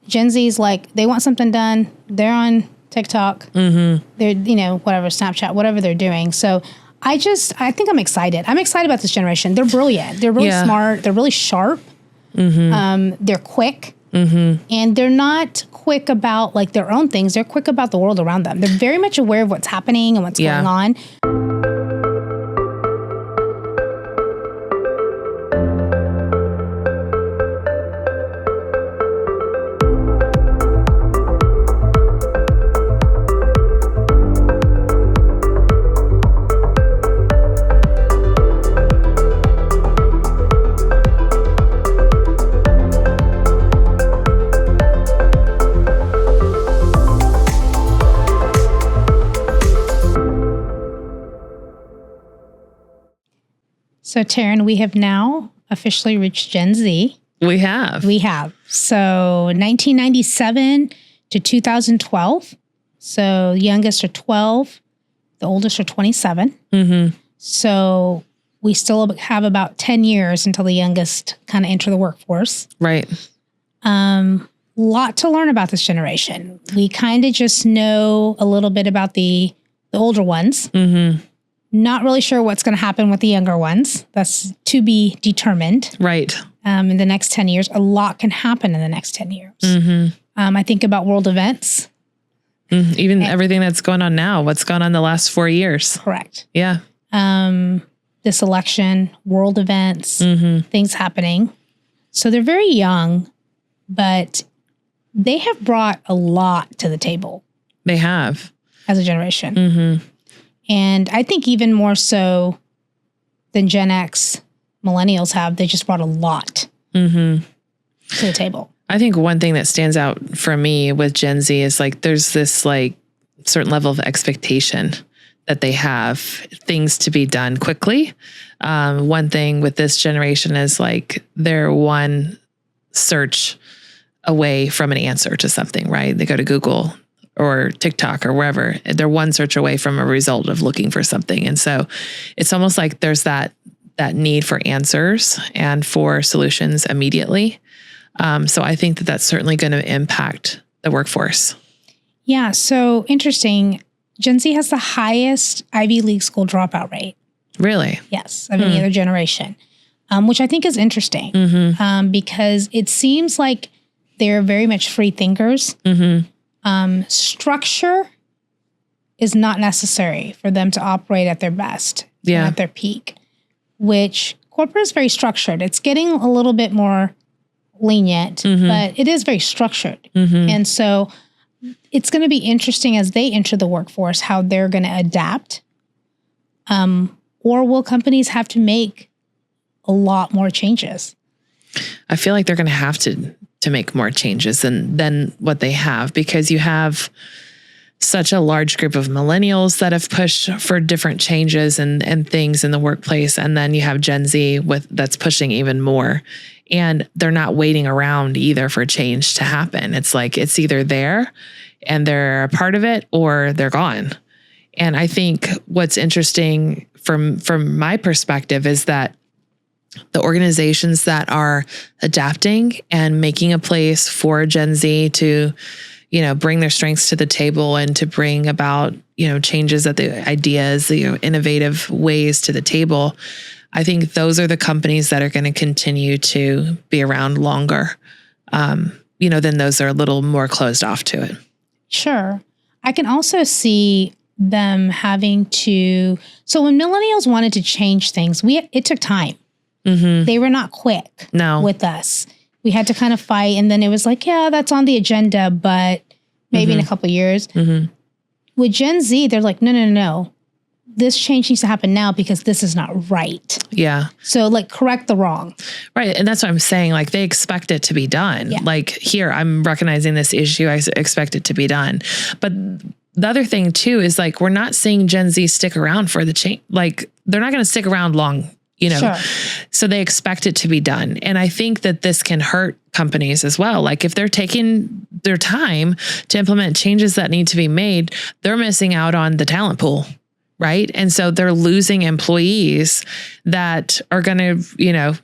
Gen Z's like, they want something done. They're on TikTok. They're, whatever, Snapchat, whatever they're doing. So I think I'm excited. I'm excited about this generation. They're brilliant. They're really smart. They're really sharp. They're quick. And they're not quick about like their own things. They're quick about the world around them. They're very much aware of what's happening and what's going on. So, Taryn, we have now officially reached Gen Z. We have. So, 1997 to 2012. So, the youngest are 12. The oldest are 27. So, we still have about 10 years until the youngest kind of enter the workforce. Right. Lot to learn about this generation. We kind of just know a little bit about the older ones. Not really sure what's going to happen with the younger ones. That's to be determined. Right. In the next 10 years. A lot can happen in the next 10 years. I think about world events. Even everything that's going on now. What's gone on the last 4 years. Correct. Yeah. This election, world events, things happening. So they're very young, but they have brought a lot to the table. They have. As a generation. And I think even more so than Gen X, millennials have, they just brought a lot to the table. I think one thing that stands out for me with Gen Z is like, there's this like certain level of expectation that they have things to be done quickly. One thing with this generation is like they're one search away from an answer to something, right? They go to Google or TikTok or wherever. They're one search away from a result of looking for something. And so it's almost like there's that need for answers and for solutions immediately. So I think that that's certainly going to impact the workforce. Yeah. So interesting. Gen Z has the highest Ivy League school dropout rate. Really? Yes. Of any other generation, which I think is interesting because it seems like they're very much free thinkers. Structure is not necessary for them to operate at their best, at their peak, which corporate is very structured. It's getting a little bit more lenient, but it is very structured. And so it's going to be interesting as they enter the workforce, how they're going to adapt. Or will companies have to make a lot more changes? I feel like they're going to have to make more changes than what they have, because you have such a large group of millennials that have pushed for different changes and things in the workplace. And then you have Gen Z that's pushing even more, and they're not waiting around either for change to happen. It's like, it's either there and they're a part of it or they're gone. And I think what's interesting from my perspective is that the organizations that are adapting and making a place for Gen Z to, bring their strengths to the table and to bring about, changes that the ideas, innovative ways to the table. I think those are the companies that are going to continue to be around longer, than those that are a little more closed off to it. Sure. I can also see them having to, so when millennials wanted to change things, it took time. They were not quick with us. We had to kind of fight. And then it was like, yeah, that's on the agenda, but maybe in a couple of years. With Gen Z, they're like, no. This change needs to happen now because this is not right. Yeah. So like correct the wrong. Right. And that's what I'm saying. Like they expect it to be done. Yeah. Like here, I'm recognizing this issue. I expect it to be done. But the other thing too is like, we're not seeing Gen Z stick around for the change. Like they're not going to stick around long. Sure. So they expect it to be done. And I think that this can hurt companies as well. Like if they're taking their time to implement changes that need to be made, they're missing out on the talent pool. Right. And so they're losing employees that are going to,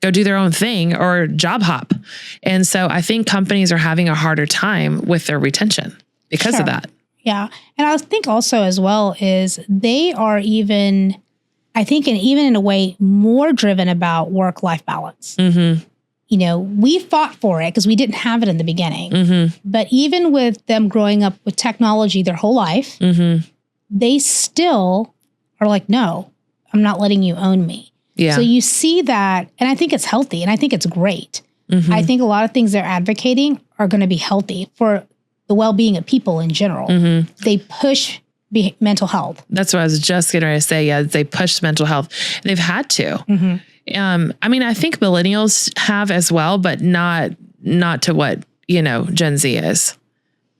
go do their own thing or job hop. And so I think companies are having a harder time with their retention because of that. Yeah. And I think also as well is they are even, I think, and even in a way more driven about work-life balance. You know, we fought for it because we didn't have it in the beginning. But even with them growing up with technology their whole life, they still are like, no, I'm not letting you own me. So you see that, and I think it's healthy, and I think it's great. I think a lot of things they're advocating are going to be healthy for the well-being of people in general. They push mental health. That's what I was just getting ready to say. Yeah, they push mental health. They've had to. I mean, I think millennials have as well, but not to what, you know, Gen Z is,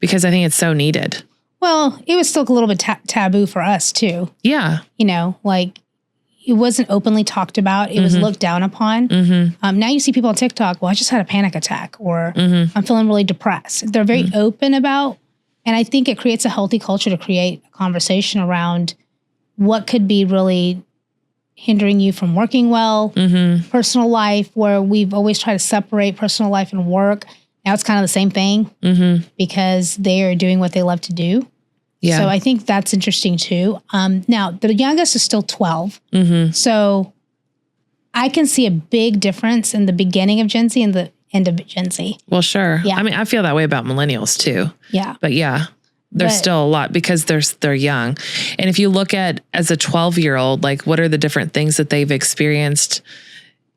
because I think it's so needed. Well, it was still a little bit taboo for us too. Yeah. You know, like it wasn't openly talked about. It was looked down upon. Now you see people on TikTok, well, I just had a panic attack, or I'm feeling really depressed. They're very open about, and I think it creates a healthy culture to create a conversation around what could be really hindering you from working well, personal life, where we've always tried to separate personal life and work. Now it's kind of the same thing because they are doing what they love to do. Yeah. So I think that's interesting too. Now the youngest is still 12. So I can see a big difference in the beginning of Gen Z and the end of Gen Z. Well, sure. Yeah. I mean, I feel that way about millennials too. Yeah. But yeah. There's still a lot because they're young. And if you look at as a 12-year-old, like what are the different things that they've experienced?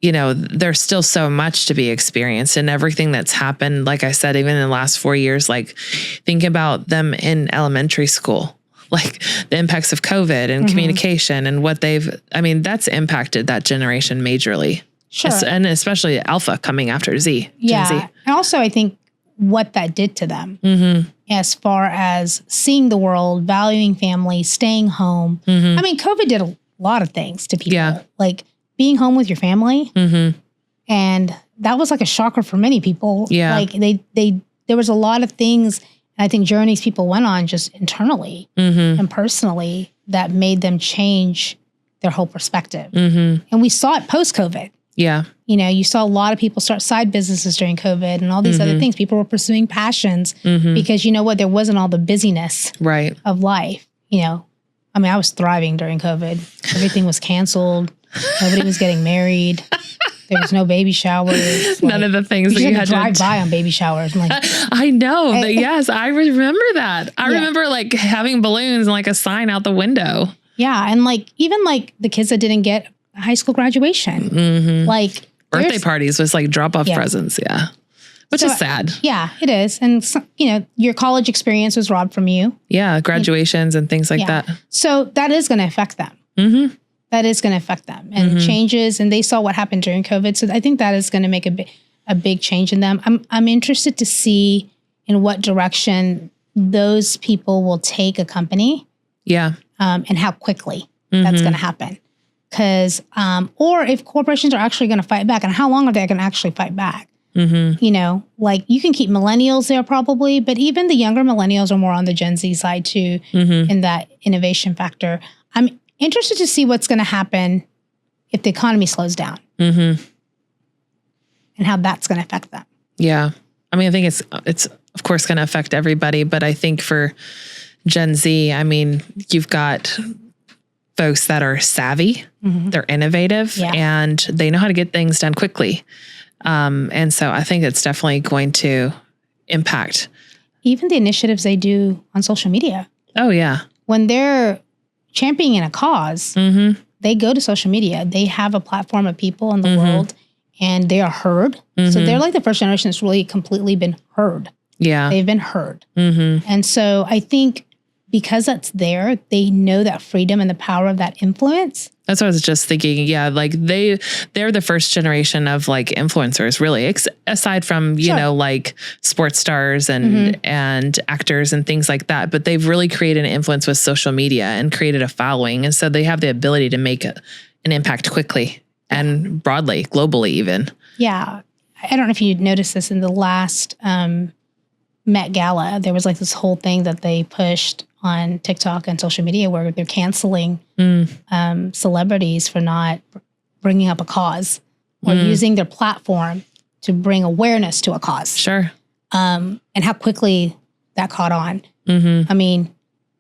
You know, there's still so much to be experienced, and everything that's happened. Like I said, even in the last 4 years, like think about them in elementary school, like the impacts of COVID and communication and what I mean, that's impacted that generation majorly. Sure. And especially Alpha coming after Z. Yeah. Gen Z. And also I think what that did to them as far as seeing the world, valuing family, staying home. I mean, COVID did a lot of things to people, like being home with your family. And that was like a shocker for many people. Yeah. Like there was a lot of things, and I think journeys people went on just internally and personally that made them change their whole perspective. And we saw it post-COVID. Yeah. You know, you saw a lot of people start side businesses during COVID and all these other things. People were pursuing passions because, you know what, there wasn't all the busyness of life. You know, I mean, I was thriving during COVID. Everything was canceled. Nobody was getting married. There was no baby showers. None of the things that you had to drive by on baby showers. Like, I know. Yes, I remember that. I remember like having balloons and like a sign out the window. Yeah. And like, even like the kids that didn't get high school graduation, like birthday parties was like drop off presents. Yeah. Which is sad. Yeah, it is. And you know, your college experience was robbed from you. Yeah. Graduations and things like that. So that is going to affect them. That is going to affect them and changes. And they saw what happened during COVID. So I think that is going to make a big change in them. I'm interested to see in what direction those people will take a company. Yeah. And how quickly that's going to happen. Because, or if corporations are actually going to fight back, and how long are they going to actually fight back? You know, like you can keep millennials there probably, but even the younger millennials are more on the Gen Z side too, in that innovation factor. I'm interested to see what's going to happen if the economy slows down and how that's going to affect them. Yeah. I mean, I think it's of course going to affect everybody, but I think for Gen Z, I mean, you've got folks that are savvy, they're innovative, and they know how to get things done quickly. And so I think it's definitely going to impact. Even the initiatives they do on social media. Oh, yeah. When they're championing a cause, they go to social media. They have a platform of people in the world, and they are heard. So they're like the first generation that's really completely been heard. Yeah. They've been heard. And so I think because that's there, they know that freedom and the power of that influence. That's what I was just thinking. Yeah. Like they're the first generation of like influencers, really, aside from, you know, like sports stars and actors and things like that. But they've really created an influence with social media and created a following. And so they have the ability to make an impact quickly and broadly, globally even. Yeah. I don't know if you noticed this in the last Met Gala. There was like this whole thing that they pushed on TikTok and social media where they're canceling celebrities for not bringing up a cause. or using their platform to bring awareness to a cause. Sure. And how quickly that caught on. I mean,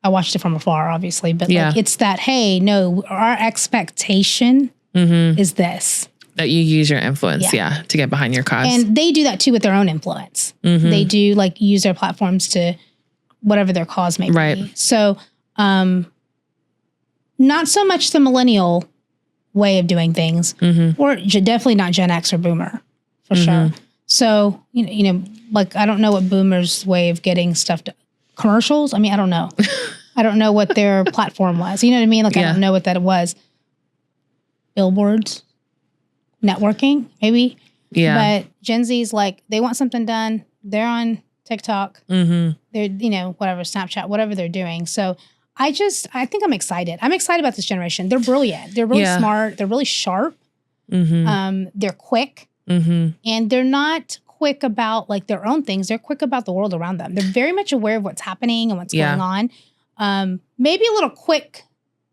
I watched it from afar, obviously, but like, it's that, hey, no, our expectation is this. That you use your influence, to get behind your cause. And they do that too with their own influence. They do like use their platforms to whatever their cause may be. So, not so much the millennial way of doing things, or definitely not Gen X or Boomer, for sure. So, you know, like, I don't know what Boomers' way of getting stuff to commercials. I mean, I don't know. I don't know what their platform was. You know what I mean? Like, I don't know what that was. Billboards, networking, maybe. Yeah. But Gen Z's like, they want something done. They're on TikTok. They're, you know, whatever, Snapchat, whatever they're doing. So I think I'm excited. I'm excited about this generation. They're brilliant. They're really smart. They're really sharp. They're quick. And they're not quick about like their own things. They're quick about the world around them. They're very much aware of what's happening and what's going on. Maybe a little quick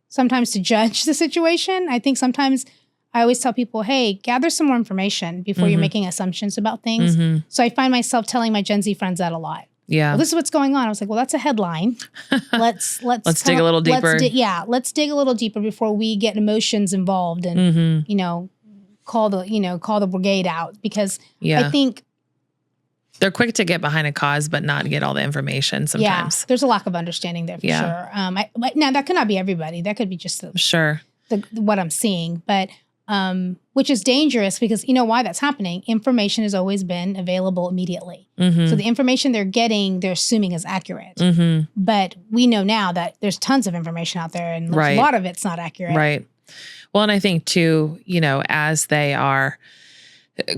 sometimes to judge the situation. I think sometimes I always tell people, hey, gather some more information before you're making assumptions about things. So I find myself telling my Gen Z friends that a lot. Yeah. Well, this is what's going on. I was like, well, that's a headline. Let's dig a little deeper. Let's dig a little deeper before we get emotions involved and, you know, call the brigade out, because I think they're quick to get behind a cause, but not get all the information sometimes. Yeah, there's a lack of understanding there for sure. Now that could not be everybody. That could be just what I'm seeing, but which is dangerous, because you know why that's happening? Information has always been available immediately. So the information they're getting, they're assuming is accurate. But we know now that there's tons of information out there, and a lot of it's not accurate. Right. Well, and I think too, you know, as they are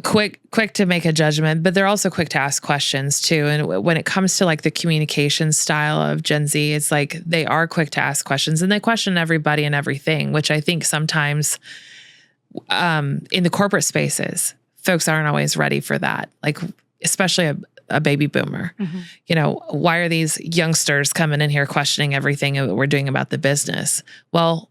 quick to make a judgment, but they're also quick to ask questions too. And when it comes to like the communication style of Gen Z, it's like they are quick to ask questions, and they question everybody and everything, which I think sometimes in the corporate spaces, folks aren't always ready for that. Like, especially a baby boomer, you know, why are these youngsters coming in here questioning everything that we're doing about the business? Well,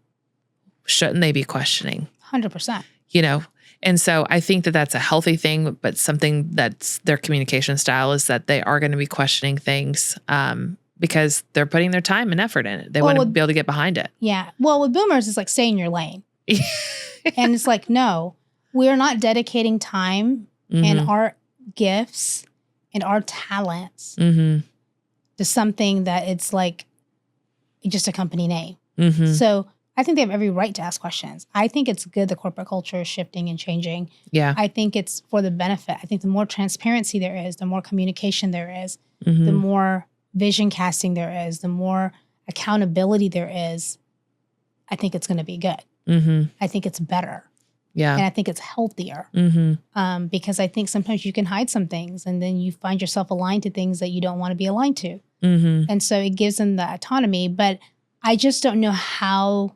shouldn't they be questioning? 100%. You know, and so I think that that's a healthy thing, but something that's their communication style is that they are going to be questioning things because they're putting their time and effort in it. They want to be able to get behind it. Yeah. Well, with boomers, it's like, stay in your lane. And it's like, no, we're not dedicating time and our gifts and our talents to something that it's like just a company name. So I think they have every right to ask questions. I think it's good the corporate culture is shifting and changing. Yeah. I think it's for the benefit. I think the more transparency there is, the more communication there is, the more vision casting there is, the more accountability there is, I think it's going to be good. I think it's better. Yeah. And I think it's healthier. Because I think sometimes you can hide some things, and then you find yourself aligned to things that you don't want to be aligned to. And so it gives them the autonomy. But I just don't know how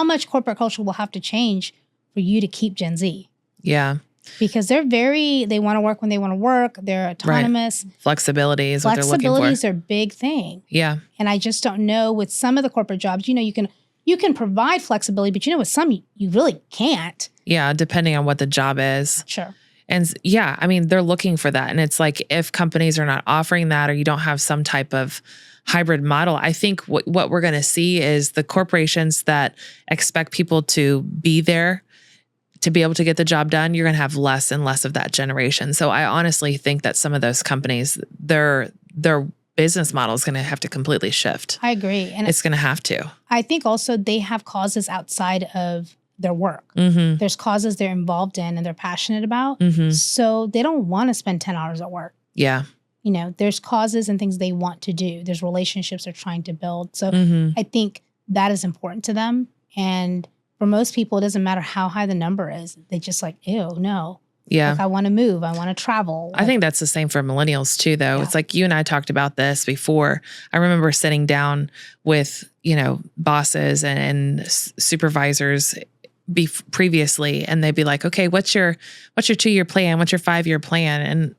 much corporate culture will have to change for you to keep Gen Z. Yeah. Because they want to work when they want to work. They're autonomous. Right. Flexibility is what they're looking for. Flexibility is their big thing. Yeah. And I just don't know, with some of the corporate jobs, you know, you can provide flexibility, but you know, with some, you really can't. Yeah, depending on what the job is. Sure. And yeah, I mean, they're looking for that. And it's like, if companies are not offering that, or you don't have some type of hybrid model, I think what we're going to see is the corporations that expect people to be there to be able to get the job done, you're going to have less and less of that generation. So I honestly think that some of those companies, their business model is going to have to completely shift. I agree. And it's going to have to. I think also they have causes outside of their work. There's causes they're involved in and they're passionate about. So they don't want to spend 10 hours at work. Yeah. You know, there's causes and things they want to do. There's relationships they're trying to build. So I think that is important to them. And for most people, it doesn't matter how high the number is. They just like, ew, no. Yeah. Like, I want to move. I want to travel. I think that's the same for millennials too, though. Yeah. It's like, you and I talked about this before. I remember sitting down with, you know, bosses and supervisors previously, and they'd be like, okay, what's your 2-year plan? What's your 5-year plan?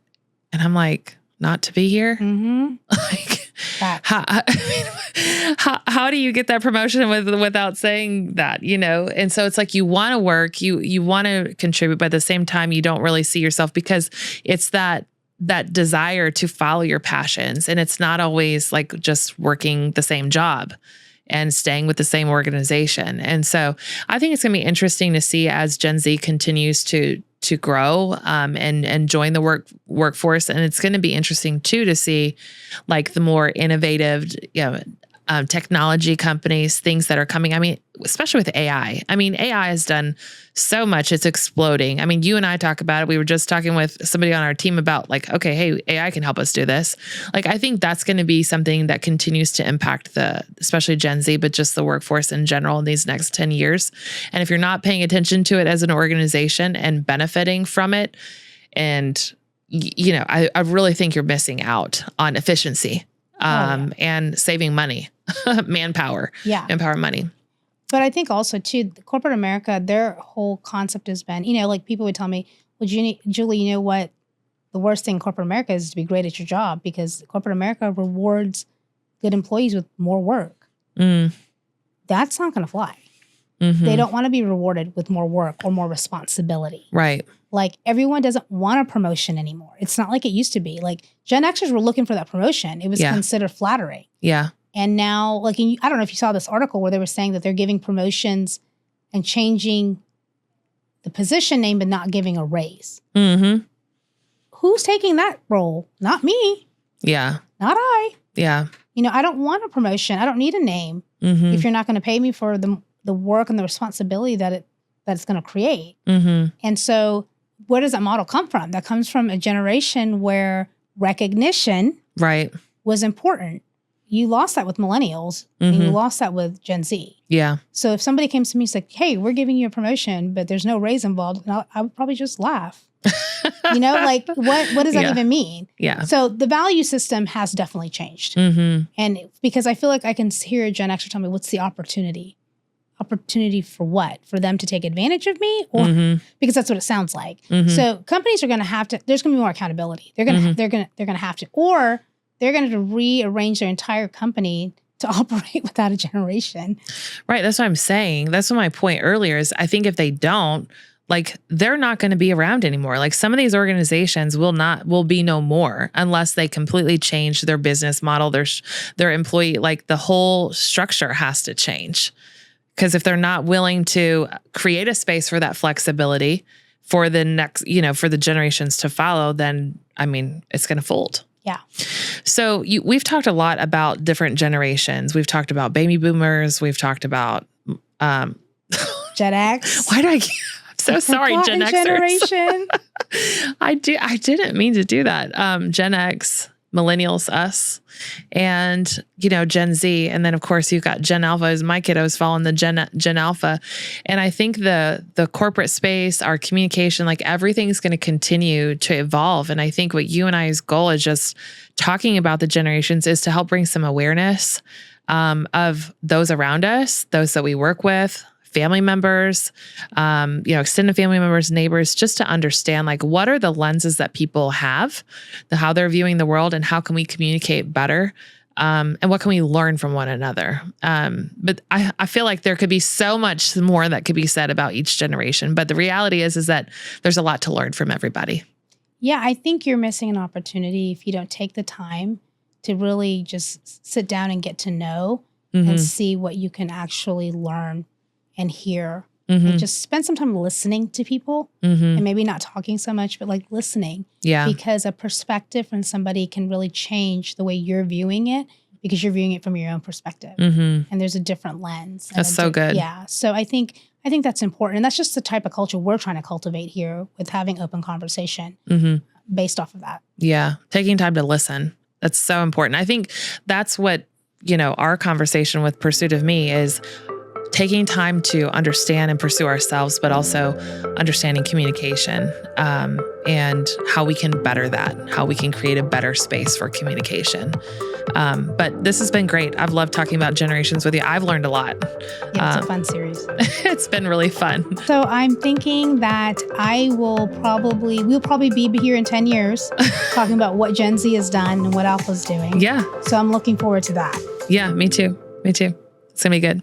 And I'm like, not to be here. Like, How do you get that promotion without saying that, And so it's like you want to work, you want to contribute, but at the same time, you don't really see yourself because it's that desire to follow your passions. And it's not always like just working the same job and staying with the same organization. And so I think it's going to be interesting to see as Gen Z continues to grow and join the workforce. And it's going to be interesting too to see like the more innovative, technology companies, things that are coming. I mean, especially with AI. I mean, AI has done so much. It's exploding. I mean, you and I talk about it. We were just talking with somebody on our team about like, okay, hey, AI can help us do this. Like, I think that's going to be something that continues to impact especially Gen Z, but just the workforce in general in these next 10 years. And if you're not paying attention to it as an organization and benefiting from it, and, I really think you're missing out on efficiency. And saving money, manpower, empower money. But I think also too, corporate America, their whole concept has been, like people would tell me, well, Julie, you know what? The worst thing in corporate America is to be great at your job because corporate America rewards good employees with more work. That's not going to fly. Mm-hmm. They don't want to be rewarded with more work or more responsibility. Right. Like everyone doesn't want a promotion anymore. It's not like it used to be. Like Gen Xers were looking for that promotion. It was considered flattering. Yeah. And now, like, I don't know if you saw this article where they were saying that they're giving promotions and changing the position name, but not giving a raise. Mm-hmm. Who's taking that role? Not me. Yeah. Not I. Yeah. I don't want a promotion. I don't need a name if you're not going to pay me for the work and the responsibility that it's going to create. Mm-hmm. And so where does that model come from? That comes from a generation where recognition was important. You lost that with millennials and you lost that with Gen Z. Yeah. So if somebody came to me and said, hey, we're giving you a promotion, but there's no raise involved, I would probably just laugh. Like what does that even mean? Yeah. So the value system has definitely changed. Mm-hmm. And because I feel like I can hear a Gen Xer tell me, what's the opportunity? Opportunity for what? For them to take advantage of me? Or because that's what it sounds like. Mm-hmm. So companies are going to have to, there's going to be more accountability. They're going to, they're going to have to, or they're going to rearrange their entire company to operate without a generation. Right. That's what I'm saying. That's what my point earlier is. I think if they don't, like, they're not going to be around anymore. Like some of these organizations will be no more unless they completely change their business model, their employee, like the whole structure has to change. Because if they're not willing to create a space for that flexibility for the next, for the generations to follow, then, I mean, it's going to fold. Yeah. So we've talked a lot about different generations. We've talked about baby boomers. We've talked about Gen X. Why do I'm so sorry, Gen Xers. Generation. I didn't mean to do that. Gen X, millennials, us, and Gen Z, and then of course you've got Gen Alpha. As my kiddos fall in the Gen Alpha, and I think the corporate space, our communication, like everything's going to continue to evolve. And I think what you and I's goal is just talking about the generations is to help bring some awareness of those around us, those that we work with, family members, extended family members, neighbors, just to understand like what are the lenses that people have, how they're viewing the world, and how can we communicate better, and what can we learn from one another. But I feel like there could be so much more that could be said about each generation. But the reality is that there's a lot to learn from everybody. Yeah, I think you're missing an opportunity if you don't take the time to really just sit down and get to know and see what you can actually learn and hear, and just spend some time listening to people, and maybe not talking so much, but like listening. Yeah. Because a perspective from somebody can really change the way you're viewing it, because you're viewing it from your own perspective, and there's a different lens. That's so good. Yeah. So I think that's important, and that's just the type of culture we're trying to cultivate here with having open conversation based off of that. Yeah, taking time to listen. That's so important. I think that's what our conversation with Pursuit of Me is. taking time to understand and pursue ourselves, but also understanding communication, and how we can better that, how we can create a better space for communication. But this has been great. I've loved talking about generations with you. I've learned a lot. Yeah, it's a fun series. It's been really fun. So I'm thinking that we'll probably be here in 10 years talking about what Gen Z has done and what Alpha's doing. Yeah. So I'm looking forward to that. Yeah, me too. It's going to be good.